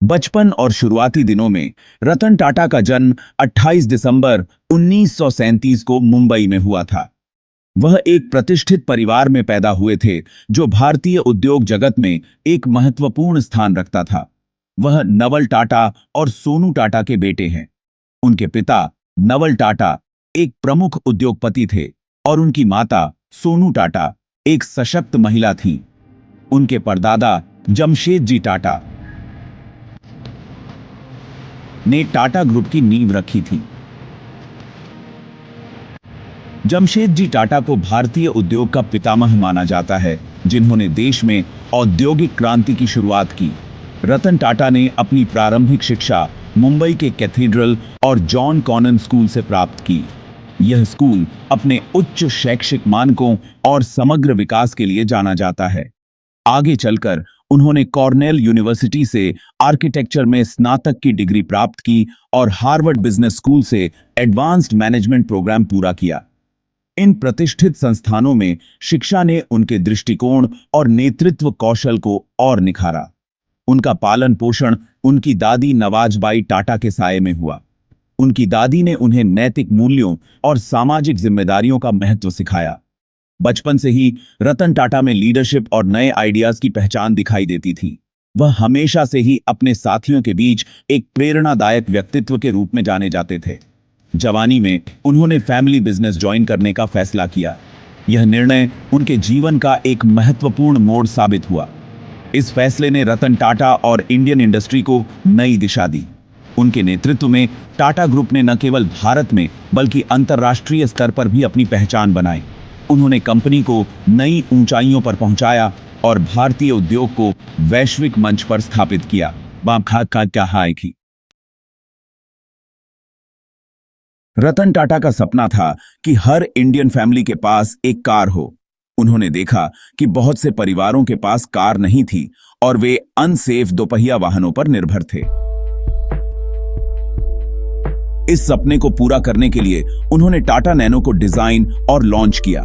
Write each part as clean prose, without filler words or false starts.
बचपन और शुरुआती दिनों में रतन टाटा का जन्म 28 दिसंबर 1937 को मुंबई में हुआ था। वह एक प्रतिष्ठित परिवार में पैदा हुए थे जो भारतीय उद्योग जगत में एक महत्वपूर्ण स्थान रखता था। वह नवल टाटा और सोनू टाटा के बेटे हैं। उनके पिता नवल टाटा एक प्रमुख उद्योगपति थे और उनकी माता सोनू टाटा एक सशक्त महिला थीं। उनके परदादा जमशेद जी टाटा ने टाटा ग्रुप की नींव रखी थी। जमशेद जी टाटा को भारतीय उद्योग का पितामह माना जाता है, जिन्होंने देश में औद्योगिक क्रांति की शुरुआत की। रतन टाटा ने अपनी प्रारंभिक शिक्षा मुंबई के कैथेड्रल और जॉन कॉनन स्कूल से प्राप्त की। यह स्कूल अपने उच्च शैक्षिक मानकों और समग्र विकास के लिए जाना जाता है। आगे चलकर उन्होंने कॉर्नेल यूनिवर्सिटी से आर्किटेक्चर में स्नातक की डिग्री प्राप्त की और हार्वर्ड बिजनेस स्कूल से एडवांस्ड मैनेजमेंट प्रोग्राम पूरा किया। इन प्रतिष्ठित संस्थानों में शिक्षा ने उनके दृष्टिकोण और नेतृत्व कौशल को और निखारा। उनका पालन पोषण उनकी दादी नवाजबाई टाटा के साये में हुआ। उनकी दादी ने उन्हें नैतिक मूल्यों और सामाजिक जिम्मेदारियों का महत्व सिखाया। बचपन से ही रतन टाटा में लीडरशिप और नए आइडियाज की पहचान दिखाई देती थी। वह हमेशा से ही अपने साथियों के बीच एक प्रेरणादायक व्यक्तित्व के रूप में जाने जाते थे। जवानी में उन्होंने फैमिली बिजनेस ज्वाइन करने का फैसला किया। यह निर्णय उनके जीवन का एक महत्वपूर्ण मोड़ साबित हुआ। इस फैसले ने रतन टाटा और इंडियन इंडस्ट्री को नई दिशा दी। उनके नेतृत्व में टाटा ग्रुप ने न केवल भारत में बल्कि अंतर्राष्ट्रीय स्तर पर भी अपनी पहचान बनाई। उन्होंने कंपनी को नई ऊंचाइयों पर पहुंचाया और भारतीय उद्योग को वैश्विक मंच पर स्थापित किया। रतन टाटा का सपना था कि हर इंडियन फैमिली के पास एक कार हो। उन्होंने देखा कि बहुत से परिवारों के पास कार नहीं थी और वे अनसेफ दोपहिया वाहनों पर निर्भर थे। इस सपने को पूरा करने के लिए उन्होंने टाटा नैनो को डिजाइन और लॉन्च किया।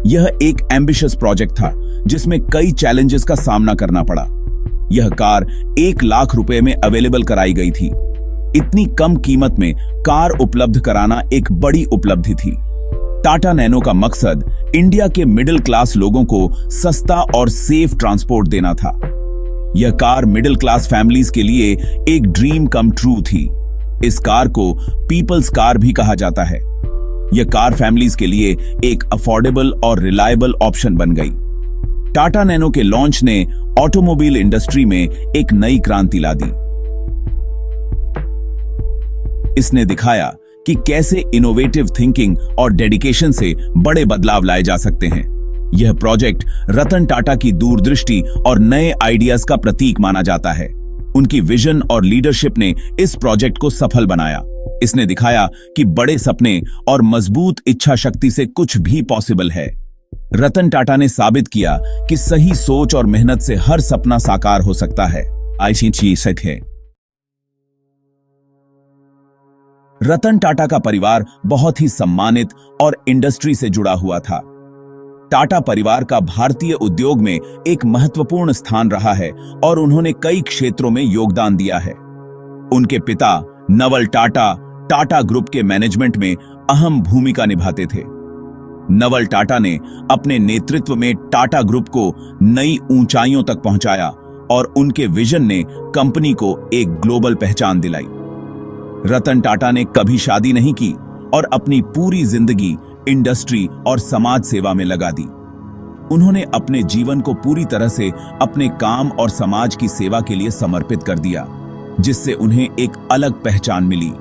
यह एक एम्बिशियस प्रोजेक्ट था जिसमें कई चैलेंजेस का सामना करना पड़ा। यह कार 1 लाख रुपए में अवेलेबल कराई गई थी। इतनी कम कीमत में कार उपलब्ध कराना एक बड़ी उपलब्धि थी। टाटा नैनो का मकसद इंडिया के मिडिल क्लास लोगों को सस्ता और सेफ ट्रांसपोर्ट देना था। यह कार मिडिल क्लास फैमिलीज के लिए एक ड्रीम कम ट्रू थी। इस कार को पीपल्स कार भी कहा जाता है। यह कार फैमिलीज के लिए एक अफोर्डेबल और रिलायबल ऑप्शन बन गई। टाटा नैनो के लॉन्च ने ऑटोमोबाइल इंडस्ट्री में एक नई क्रांति ला दी। इसने दिखाया कि कैसे इनोवेटिव थिंकिंग और डेडिकेशन से बड़े बदलाव लाए जा सकते हैं। यह प्रोजेक्ट रतन टाटा की दूरदृष्टि और नए आइडियाज का प्रतीक माना जाता है। उनकी विजन और लीडरशिप ने इस प्रोजेक्ट को सफल बनाया। इसने दिखाया कि बड़े सपने और मजबूत इच्छा शक्ति से कुछ भी पॉसिबल है। रतन टाटा ने साबित किया कि सही सोच और मेहनत से हर सपना साकार हो सकता है। रतन टाटा का परिवार बहुत ही सम्मानित और इंडस्ट्री से जुड़ा हुआ था। टाटा परिवार का भारतीय उद्योग में एक महत्वपूर्ण स्थान रहा है और उन्होंने कई क्षेत्रों में योगदान दिया है। उनके पिता नवल टाटा टाटा ग्रुप के मैनेजमेंट में अहम भूमिका निभाते थे। नवल टाटा ने अपने नेतृत्व में टाटा ग्रुप को नई ऊंचाइयों तक पहुंचाया और उनके विजन ने कंपनी को एक ग्लोबल पहचान दिलाई। रतन टाटा ने कभी शादी नहीं की और अपनी पूरी जिंदगी इंडस्ट्री और समाज सेवा में लगा दी। उन्होंने अपने जीवन को पूरी तरह से अपने काम और समाज की सेवा के लिए समर्पित कर दिया, जिससे उन्हें एक अलग पहचान मिली।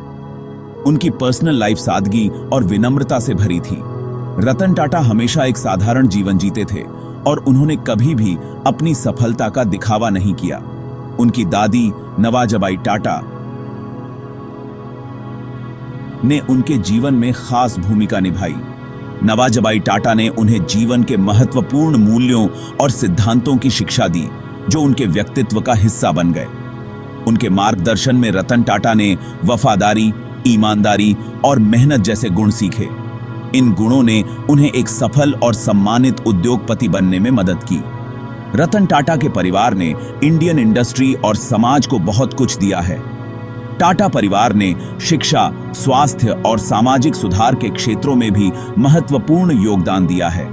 उनकी पर्सनल लाइफ सादगी और विनम्रता से भरी थी। रतन टाटा हमेशा एक साधारण जीवन जीते थे और उन्होंने कभी भी अपनी सफलता का दिखावा नहीं किया। उनकी दादी नवाजबाई टाटा ने उनके जीवन में खास भूमिका निभाई। नवाजबाई टाटा ने उन्हें जीवन के महत्वपूर्ण मूल्यों और सिद्धांतों की शिक्षा दी, जो उनके व्यक्तित्व का हिस्सा बन गए। उनके मार्गदर्शन में रतन टाटा ने वफादारी, ईमानदारी और मेहनत जैसे गुण सीखे। इन गुणों ने उन्हें एक सफल और सम्मानित उद्योगपति बनने में मदद की। रतन टाटा के परिवार ने इंडियन इंडस्ट्री और समाज को बहुत कुछ दिया है। टाटा परिवार ने शिक्षा, स्वास्थ्य और सामाजिक सुधार के क्षेत्रों में भी महत्वपूर्ण योगदान दिया है।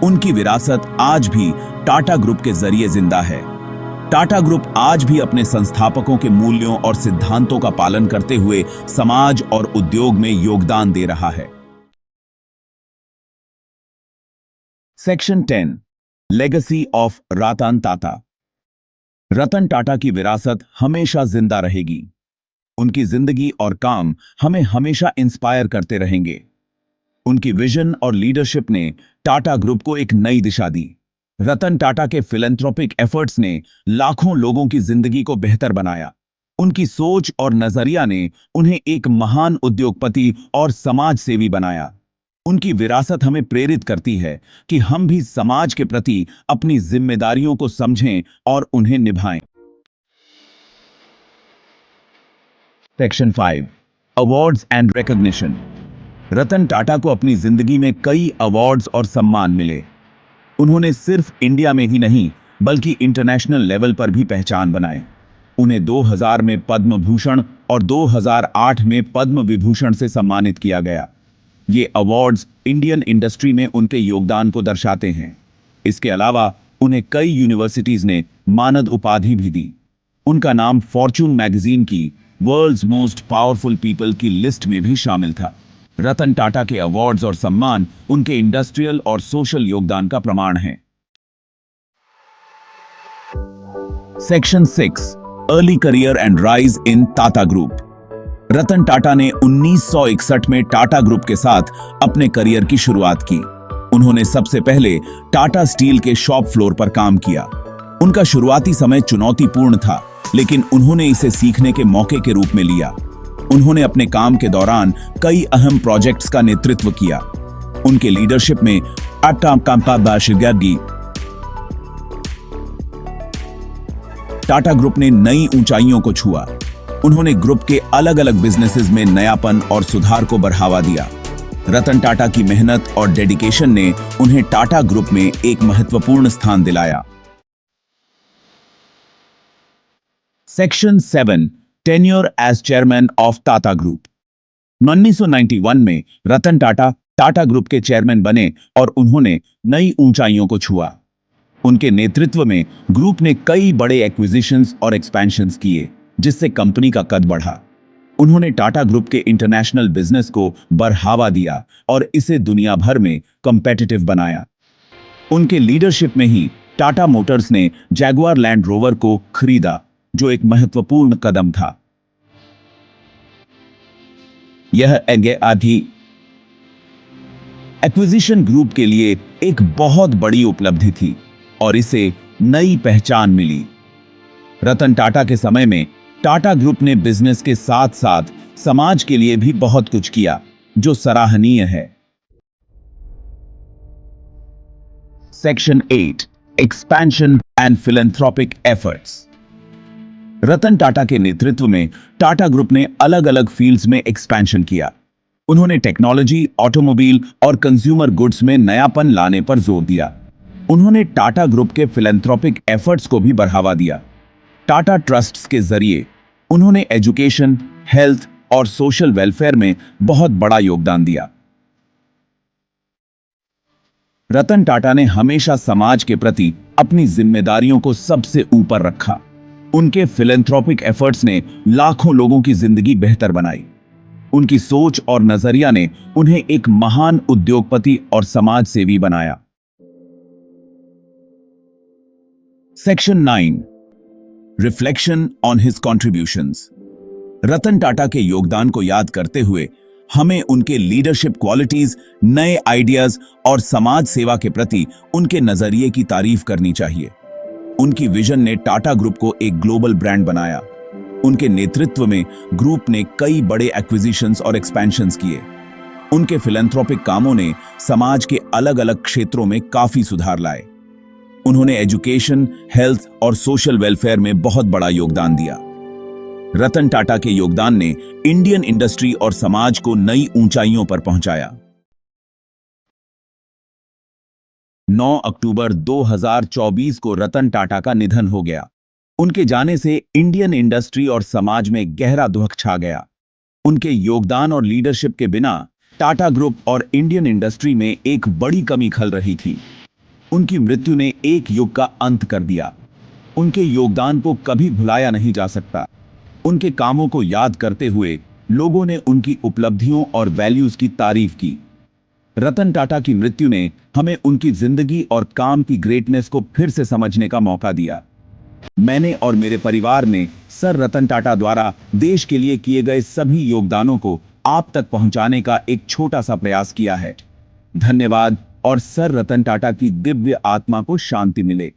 उनकी विरासत आज भी टाटा ग्रुप के जरिए जिंदा है। टाटा ग्रुप आज भी अपने संस्थापकों के मूल्यों और सिद्धांतों का पालन करते हुए समाज और उद्योग में योगदान दे रहा है। Section 10 legacy of Ratan Tata. Ratan Tata की विरासत हमेशा जिंदा रहेगी। उनकी जिंदगी और काम हमें हमेशा इंस्पायर करते रहेंगे। उनकी विजन और लीडरशिप ने टाटा ग्रुप को एक नई दिशा दी। रतन टाटा के फिलैंथ्रोपिक एफर्ट्स ने लाखों लोगों की जिंदगी को बेहतर बनाया। उनकी सोच और नजरिया ने उन्हें एक महान उद्योगपति और समाज सेवी बनाया। उनकी विरासत हमें प्रेरित करती है कि हम भी समाज के प्रति अपनी जिम्मेदारियों को समझें और उन्हें निभाएं। Section 5 awards and recognition. Ratan Tata को अपनी जिंदगी में कई अवार्ड्स और सम्मान मिले। उन्होंने सिर्फ इंडिया में ही नहीं बल्कि इंटरनेशनल लेवल पर भी पहचान बनाए। उन्हें 2000 में पद्म भूषण और 2008 में पद्म विभूषण से सम्मानित किया गया। ये अवार्ड्स इंडियन इंडस्ट्री में उनके योगदान को दर्शाते हैं। इसके अलावा उन्हें कई यूनिवर्सिटीज ने मानद उपाधि भी दी। उनका नाम फॉर्च्यून मैगजीन की वर्ल्ड्स मोस्ट पावरफुल पीपल की लिस्ट में भी शामिल था। रतन टाटा के अवार्ड्स और सम्मान उनके इंडस्ट्रियल और सोशल योगदान का प्रमाण हैं। Section 6 early career and rise in Tata group. Ratan Tata ने 1961 में टाटा ग्रुप के साथ अपने करियर की शुरुआत की। उन्होंने सबसे पहले टाटा स्टील के शॉप फ्लोर पर काम किया। उनका शुरुआती समय चुनौतीपूर्ण था, लेकिन उन्होंने इसे सीखने के मौके के रूप में लिया। उन्होंने अपने काम के दौरान कई अहम प्रोजेक्ट्स का नेतृत्व किया। उनके लीडरशिप में टाटा ग्रुप ने नई ऊंचाइयों को छुआ। उन्होंने ग्रुप के अलग अलग बिजनेसेस में नयापन और सुधार को बढ़ावा दिया। रतन टाटा की मेहनत और डेडिकेशन ने उन्हें टाटा ग्रुप में एक महत्वपूर्ण स्थान दिलाया। Section 7 tenure as chairman of Tata group. 1991 में रतन टाटा टाटा ग्रुप के चेयरमैन बने और उन्होंने नई ऊंचाइयों को छुआ। उनके नेतृत्व में ग्रुप ने कई बड़े एक्विजिशंस और एक्सपेंशंस किए, जिससे कंपनी का कद बढ़ा। उन्होंने टाटा ग्रुप के इंटरनेशनल बिजनेस को बढ़ावा दिया और इसे दुनिया भर में कॉम्पिटिटिव बनाया। उनके लीडरशिप में ही टाटा मोटर्स ने जैगुआर लैंड रोवर को खरीदा, जो एक महत्वपूर्ण कदम था। यह एक्विजिशन ग्रुप के लिए एक बहुत बड़ी उपलब्धि थी और इसे नई पहचान मिली। रतन टाटा के समय में टाटा ग्रुप ने बिजनेस के साथ साथ समाज के लिए भी बहुत कुछ किया, जो सराहनीय है। Section 8 expansion and philanthropic efforts. Ratan Tata के नेतृत्व में टाटा ग्रुप ने अलग अलग फील्ड्स में एक्सपेंशन किया। उन्होंने टेक्नोलॉजी, ऑटोमोबाइल और कंज्यूमर गुड्स में नयापन लाने पर जोर दिया। उन्होंने टाटा ग्रुप के फिलैंथ्रोपिक एफर्ट्स को भी बढ़ावा दिया। टाटा ट्रस्ट्स के जरिए उन्होंने एजुकेशन, हेल्थ और सोशल वेलफेयर में बहुत बड़ा योगदान दिया। रतन टाटा ने हमेशा समाज के प्रति अपनी जिम्मेदारियों को सबसे ऊपर रखा। उनके फिलैंथ्रोपिक एफर्ट्स ने लाखों लोगों की जिंदगी बेहतर बनाई। उनकी सोच और नजरिया ने उन्हें एक महान उद्योगपति और समाज सेवी बनाया। Section 9 reflection on his contributions. Ratan Tata के योगदान को याद करते हुए हमें उनके लीडरशिप क्वालिटीज, नए आइडियाज और समाज सेवा के प्रति उनके नजरिए की तारीफ करनी चाहिए। उनकी विजन ने टाटा ग्रुप को एक ग्लोबल ब्रांड बनाया। उनके नेतृत्व में ग्रुप ने कई बड़े एक्विजिशंस और एक्सपेंशंस किए। उनके फिलैंथ्रोपिक कामों ने समाज के अलग अलग क्षेत्रों में काफी सुधार लाए। उन्होंने एजुकेशन, हेल्थ और सोशल वेलफेयर में बहुत बड़ा योगदान दिया। रतन टाटा के योगदान ने इंडियन इंडस्ट्री और समाज को नई ऊंचाइयों पर पहुंचाया। 9 अक्टूबर 2024 को रतन टाटा का निधन हो गया। उनके जाने से इंडियन इंडस्ट्री और समाज में गहरा दुख छा गया। उनके योगदान और लीडरशिप के बिना टाटा ग्रुप और इंडियन इंडस्ट्री में एक बड़ी कमी खल रही थी। उनकी मृत्यु ने एक युग का अंत कर दिया। उनके योगदान को कभी भुलाया नहीं जा सकता। उनके कामों को याद करते हुए लोगों ने उनकी उपलब्धियों और वैल्यूज की तारीफ की। रतन टाटा की मृत्यु ने हमें उनकी जिंदगी और काम की ग्रेटनेस को फिर से समझने का मौका दिया। मैंने और मेरे परिवार ने सर रतन टाटा द्वारा देश के लिए किए गए सभी योगदानों को आप तक पहुंचाने का एक छोटा सा प्रयास किया है। धन्यवाद और सर रतन टाटा की दिव्य आत्मा को शांति मिले।